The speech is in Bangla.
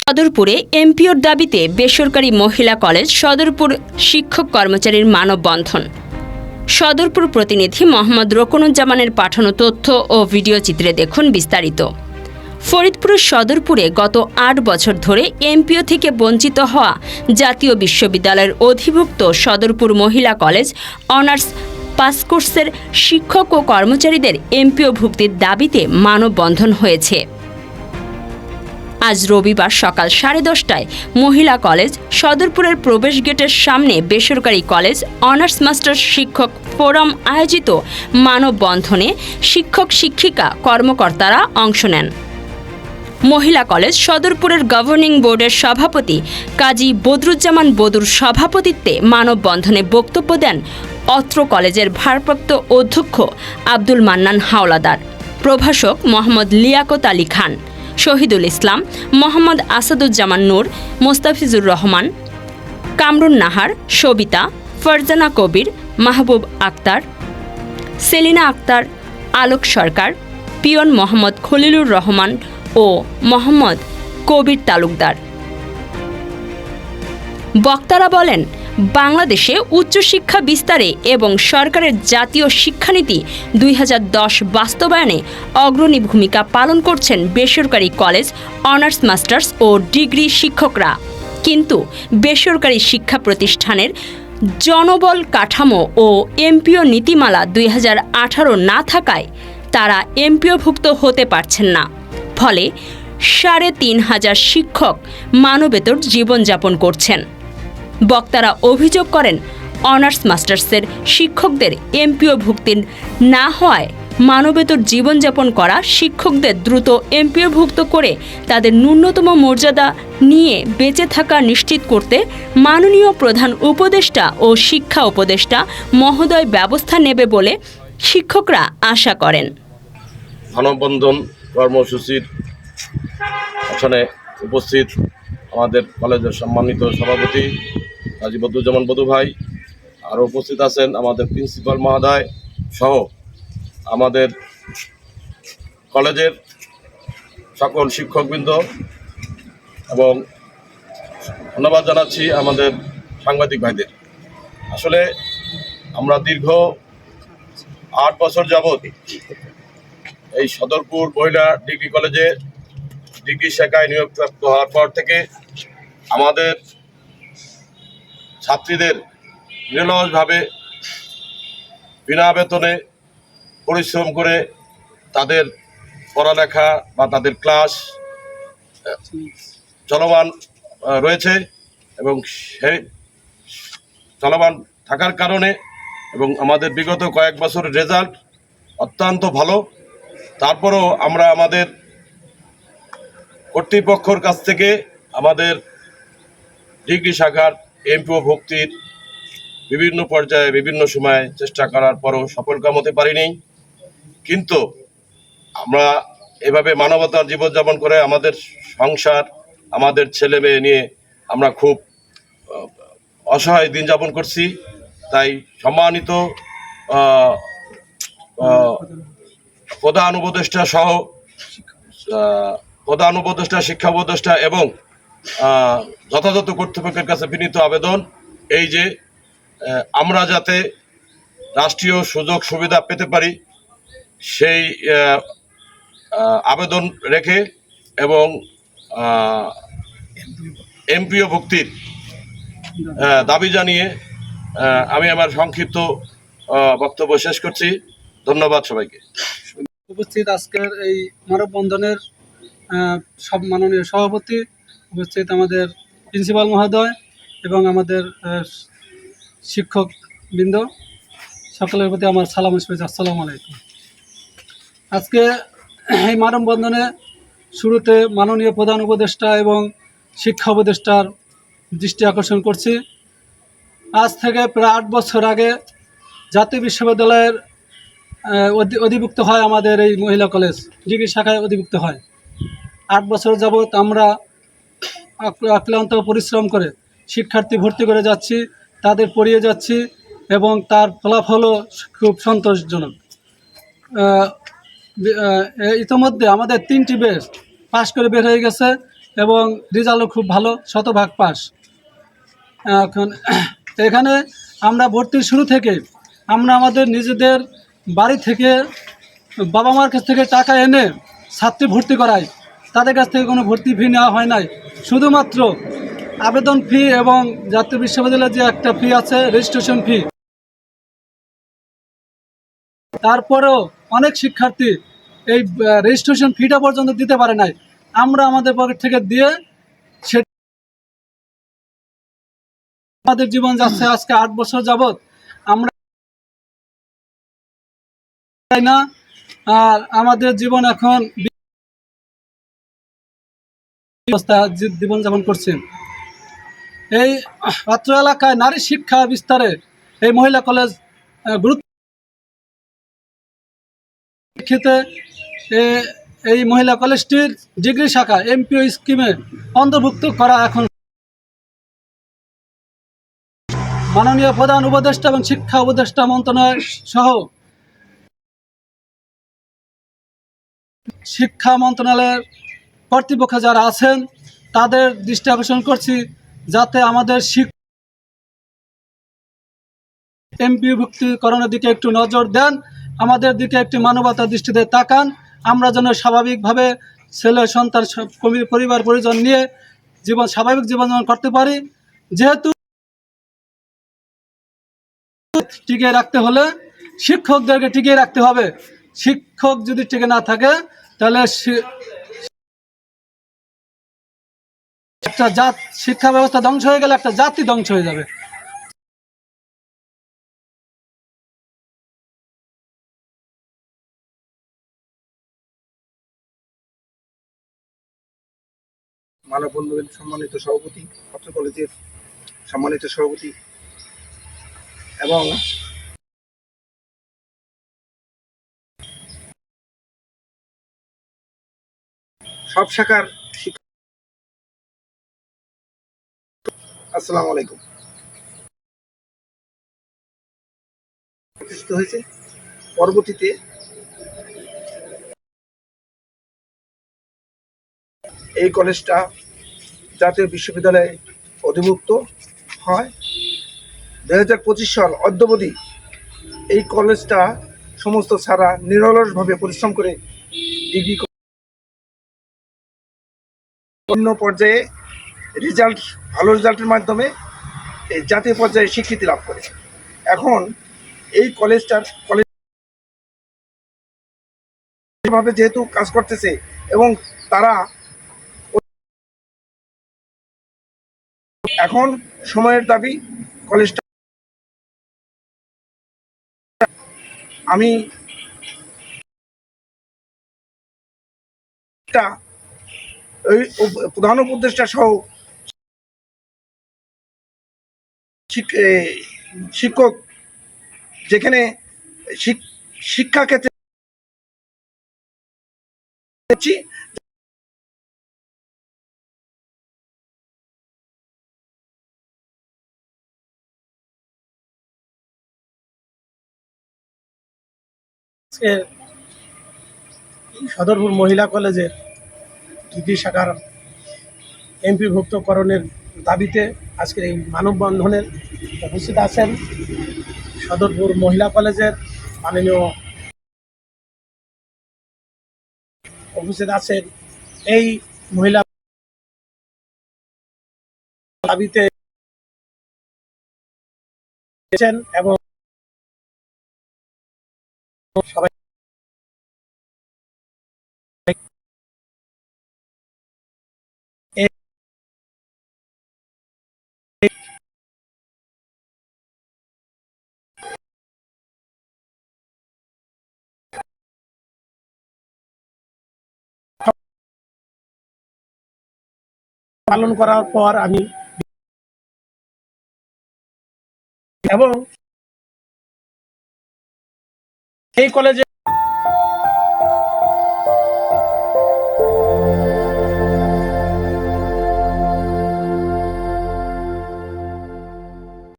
সদরপুরে এমপিওর দাবিতে বেসরকারি মহিলা কলেজ সদরপুর শিক্ষক কর্মচারীর মানববন্ধন। সদরপুর প্রতিনিধি মোহাম্মদ রোকনুজ্জামানের পাঠানো তথ্য ও ভিডিও চিত্রে দেখুন বিস্তারিত। ফরিদপুরের সদরপুরে গত ৮ বছর ধরে এমপিও থেকে বঞ্চিত হওয়া জাতীয় বিশ্ববিদ্যালয়ের অধিভুক্ত সদরপুর মহিলা কলেজ অনার্স পাস কোর্সের শিক্ষক ও কর্মচারীদের এমপিও ভুক্তির দাবিতে মানববন্ধন হয়েছে। আজ রবিবার সকাল 10:30টায় মহিলা কলেজ সদরপুরের প্রবেশ গেটের সামনে বেসরকারি কলেজ অনার্স মাস্টার্স শিক্ষক ফোরাম আয়োজিত মানববন্ধনে শিক্ষক শিক্ষিকা কর্মকর্তারা অংশ নেন। মহিলা কলেজ সদরপুরের গভর্নিং বোর্ডের সভাপতি কাজী বদরুজ্জামান বদুর সভাপতিত্বে মানববন্ধনে বক্তব্য দেন অত্র কলেজের ভারপ্রাপ্ত অধ্যক্ষ আব্দুল মান্নান হাওলাদার, প্রভাষক মোহাম্মদ লিয়াকত আলী খান, শহীদুল ইসলাম, মোহাম্মদ আসাদুজ্জামান নূর, মোস্তাফিজুর রহমান, কামরুন নাহার, সবিতা, ফারজানা কবির, মাহবুব আক্তার, সেলিনা আক্তার, আলোক সরকার, পিয়ন মোহাম্মদ খলিলুর রহমান ও মোহাম্মদ কবির তালুকদার। বক্তারা বলেন, বাংলাদেশে উচ্চশিক্ষা বিস্তারে এবং সরকারের জাতীয় শিক্ষানীতি 2010 বাস্তবায়নে অগ্রণী ভূমিকা পালন করছেন বেসরকারি কলেজ অনার্স মাস্টার্স ও ডিগ্রি শিক্ষকরা। কিন্তু বেসরকারি শিক্ষা প্রতিষ্ঠানের জনবল কাঠামো ও এমপিও নীতিমালা 2018 না থাকায় তারা এমপিওভুক্ত হতে পারছেন না। ফলে 3500 শিক্ষক মানবেতর জীবনযাপন করছেন। বক্তারা অভিযোগ করেন, অনার্স মাস্টার্সের শিক্ষকদের এমপিও ভুক্তি না হওয়ায় মানবেতর জীবনযাপন করা শিক্ষকদের দ্রুত এমপিওভুক্ত করে তাদের ন্যূনতম মর্যাদা নিয়ে বেঁচে থাকা নিশ্চিত করতে মাননীয় প্রধান উপদেষ্টা ও শিক্ষা উপদেষ্টা মহোদয় ব্যবস্থা নেবে বলে শিক্ষকরা আশা করেন। মানববন্ধন কর্মসূচির আসনে উপস্থিত আমাদের কলেজের সম্মানিত সভাপতি কাজী বদরুজ্জামান বদু ভাই, আরও উপস্থিত আছেন আমাদের প্রিন্সিপাল মহোদয় সহ আমাদের কলেজের সকল শিক্ষকবৃন্দ, এবং ধন্যবাদ জানাচ্ছি আমাদের সাংবাদিক ভাইদের। আসলে আমরা দীর্ঘ 8 বছর যাবৎ এই সদরপুর মহিলা ডিগ্রি কলেজে ডিগ্রি শাখায় নিয়োগপ্রাপ্ত হওয়ার পর থেকে আমাদের ছাত্রীদের নিরলসভাবে বিনা বেতনে পরিশ্রম করে তাদের পড়ালেখা বা তাদের ক্লাস চলমান রয়েছে, এবং সেই চলমান থাকার কারণে এবং আমাদের বিগত কয়েক বছরের রেজাল্ট অত্যন্ত ভালো। তারপরেও আমরা আমাদের কর্তৃপক্ষের কাছ থেকে আমাদের ডিগ্রি শাখার এমপিও ভুক্তির বিভিন্ন পর্যায়ে বিভিন্ন সময়ে চেষ্টা করার পরও সফলকাম হতে পারিনি। কিন্তু আমরা এভাবে মানবতার জীবনযাপন করে আমাদের সংসার, আমাদের ছেলে মেয়ে নিয়ে আমরা খুব অসহায় দিন যাপন করছি। তাই সম্মানিত প্রধান উপদেষ্টা সহ প্রধান উপদেষ্টা, শিক্ষা উপদেষ্টা এবং যথাযথ কর্তৃপক্ষের কাছে বিনীত আবেদন এই যে আমরা যাতে রাষ্ট্রীয় সুযোগ সুবিধা পেতে পারি সেই আবেদন রেখে এবং এমপিও ভুক্তির দাবি জানিয়ে আমি আমার সংক্ষিপ্ত বক্তব্য শেষ করছি। ধন্যবাদ সবাইকে। উপস্থিত আজকের এই মানববন্ধনের সব মাননীয় সভাপতি, উপস্থিত আমাদের প্রিন্সিপাল মহোদয় এবং আমাদের শিক্ষকবৃন্দ, সকলের প্রতি আমার সালাম শুভেচ্ছা, আসসালামু আলাইকুম। আজকে এই মানববন্ধনে শুরুতে মাননীয় প্রধান উপদেষ্টা এবং শিক্ষা উপদেষ্টার দৃষ্টি আকর্ষণ করছি। আজ থেকে প্রায় 8 বছর আগে জাতীয় বিশ্ববিদ্যালয়ের অধিভুক্ত হয় আমাদের এই মহিলা কলেজ, ডিগ্রি শাখায় অধিভুক্ত হয়। 8 বছর যাবৎ আমরা অক্লান্ত পরিশ্রম করে শিক্ষার্থী ভর্তি করে যাচ্ছি, তাদের পড়িয়ে যাচ্ছি এবং তার ফলাফলও খুব সন্তোষজনক। ইতিমধ্যে আমাদের 3টি ব্যাচ পাশ করে বের হয়ে গেছে এবং রেজাল্টও খুব ভালো, শতভাগ পাস। এখন এখানে আমরা ভর্তির শুরু থেকে আমরা আমাদের নিজেদের বাড়ি থেকে বাবা মার কাছ থেকে টাকা এনে ছাত্রী ভর্তি করাই। তাদের কাছ থেকে কোনো ভর্তি ফি নেওয়া হয় নাই, শুধুমাত্র আবেদন ফি এবং জাতীয় বিশ্ববিদ্যালয়ের যে একটা ফি আছে রেজিস্ট্রেশন ফি। তারপরেও অনেক শিক্ষার্থী এই রেজিস্ট্রেশন ফিটা পর্যন্ত দিতে পারে নাই, আমরা আমাদের পকেট থেকে দিয়ে সে আমাদের জীবন যাচ্ছে আজকে 8 বছর যাবৎ আমরা না। আর আমাদের জীবন এখন জীবনযাপন করছে। এই অত্র এলাকায় নারী শিক্ষা বিস্তারে এই মহিলা কলেজ গুরুত্ব ক্ষেত্রে এই মহিলা কলেজটির ডিগ্রি শাখা এমপিও স্কিমে অন্তর্ভুক্ত করা এখন মাননীয় প্রধান উপদেষ্টা এবং শিক্ষা উপদেষ্টা মন্ত্রণালয় সহ শিক্ষা মন্ত্রণালয়ের কর্তৃপক্ষ যারা আছেন তাদের দৃষ্টি আকর্ষণ করছি, যাতে আমাদের এমপিভুক্তিকরণের দিকে একটু নজর দেন, আমাদের দিকে একটি মানবতার দৃষ্টিতে তাকান। আমরা যেন স্বাভাবিকভাবে ছেলে সন্তান পরিবার পরিজন নিয়ে স্বাভাবিক জীবনযাপন করতে পারি। যেহেতু টিকিয়ে রাখতে হলে শিক্ষকদেরকে টিকিয়ে রাখতে হবে। শিক্ষক যদি টিকে না থাকে তাহলে একটা শিক্ষা ব্যবস্থা ধ্বংস হয়ে গেলে একটা জাতি ধ্বংস হয়ে যাবে। মানববন্ধনের সম্মানিত সভাপতি, অত্র কলেজের সম্মানিত সভাপতি এবং সব শাখার শিক্ষক, আসসালামু আলাইকুম। প্রতিষ্ঠিত হয়েছে, পরবর্তীতে এই কলেজটা জাতীয় বিশ্ববিদ্যালয়ে অধিভুক্ত হয়। 2025 সাল অদ্যাবধি এই কলেজটা সমস্ত ছাড়া নিরলসভাবে পরিশ্রম করে ডিগ্রি অন্য পর্যায়ে ভালো রেজাল্টের মাধ্যমে এই জাতীয় পর্যায়ে স্বীকৃতি লাভ করে। এখন এই কলেজভাবে যেহেতু কাজ করতেছে এবং তারা এখন সময়ের দাবি কলেজটা, আমি ওই প্রধান উপদেষ্টা সহ শিক্ষক যেখানে শিক্ষা ক্ষেত্রে সদরপুর মহিলা কলেজের ডিগ্রি শাখার এমপিভুক্তকরণের দাবিতে আজকের এই মানববন্ধনের উপস্থিত আছেন সদরপুর মহিলা কলেজের মাননীয় উপস্থিত আছেন এই মহিলা দাবিতে এবং সবাই পালন করার পর আমি এবং এই কলেজে